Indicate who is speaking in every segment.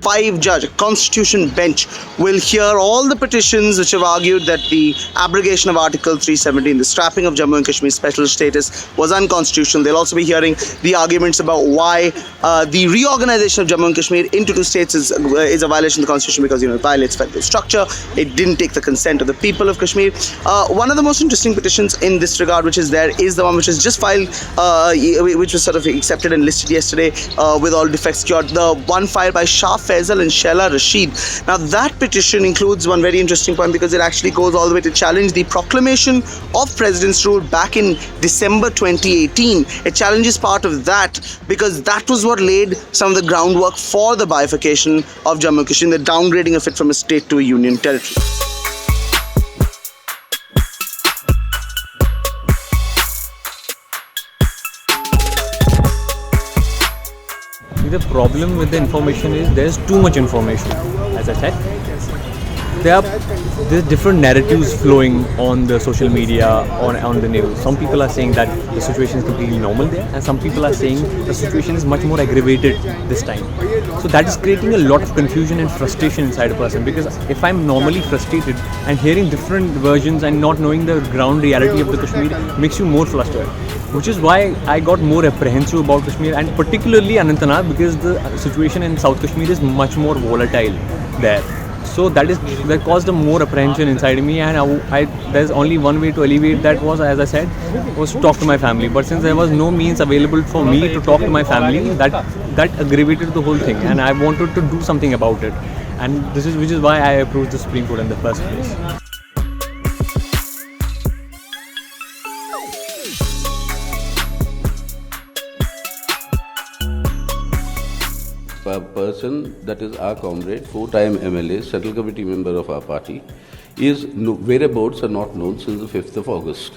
Speaker 1: 5-judge constitution bench will hear all the petitions which have argued that the abrogation of Article 317, the strapping of Jammu and Kashmir special status, was unconstitutional. They'll also be hearing the arguments about why the reorganization of Jammu and Kashmir into 2 states is a violation of the constitution because it violates federal structure. It didn't take the consent of the people of Kashmir. One of the most interesting petitions in this regard, which is there, is the one which is just filed, which was sort of accepted and listed yesterday with all defects cured. The one filed by Shah Faisal and Sheila Rashid. Now that petition includes one very interesting point because it actually goes all the way to challenge the proclamation of President's rule back in December 2018. It challenges part of that because that was what laid some of the groundwork for the bifurcation of Jammu and Kashmir, the downgrading of it from a state to a union territory.
Speaker 2: The problem with the information is there's too much information. As I said, there's different narratives flowing on the social media, on the news. Some people are saying that the situation is completely normal there, and some people are saying the situation is much more aggravated this time. So that is creating a lot of confusion and frustration inside a person, because if I'm normally frustrated and hearing different versions and not knowing the ground reality of the Kashmir makes you more flustered. Which is why I got more apprehensive about Kashmir, and particularly Anantnag, because the situation in South Kashmir is much more volatile there. So that caused a more apprehension inside me, and there's only one way to alleviate that was, as I said, was to talk to my family. But since there was no means available for me to talk to my family, that aggravated the whole thing, and I wanted to do something about it. And which is why I approached the Supreme Court in the first place.
Speaker 3: A person that is our comrade, 4-time MLA, Central Committee member of our party, his whereabouts are not known since the 5th of August.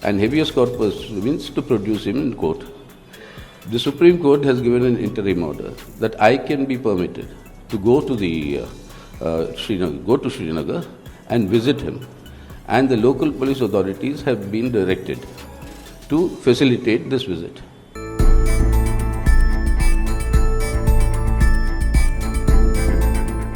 Speaker 3: And habeas corpus means to produce him in court. The Supreme Court has given an interim order that I can be permitted to go to Srinagar and visit him. And the local police authorities have been directed to facilitate this visit.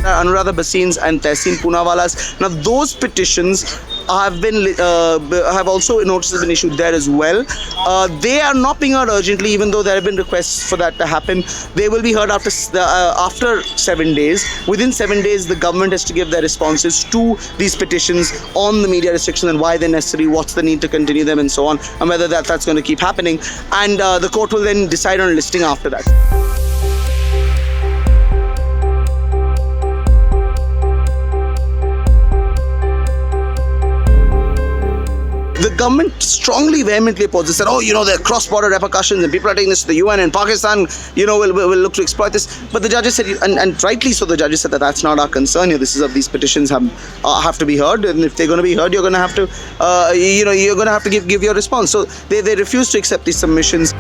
Speaker 1: Anuradha Bhasin's and Tehseen Poonawala's. Now those petitions have also noticed as an issue there as well. They are not being heard urgently, even though there have been requests for that to happen. They will be heard after 7 days. Within 7 days, the government has to give their responses to these petitions on the media restrictions and why they're necessary, what's the need to continue them, and so on, and whether that's going to keep happening. And the court will then decide on listing after that. The government strongly, vehemently opposes it. There are cross-border repercussions and people are taking this to the UN, and Pakistan, will look to exploit this. But the judges said, and rightly so, the judges said that that's not our concern here. This is of these petitions have to be heard, and if they're going to be heard, you're going to have to, you're going to have to give your response. So they refuse to accept these submissions.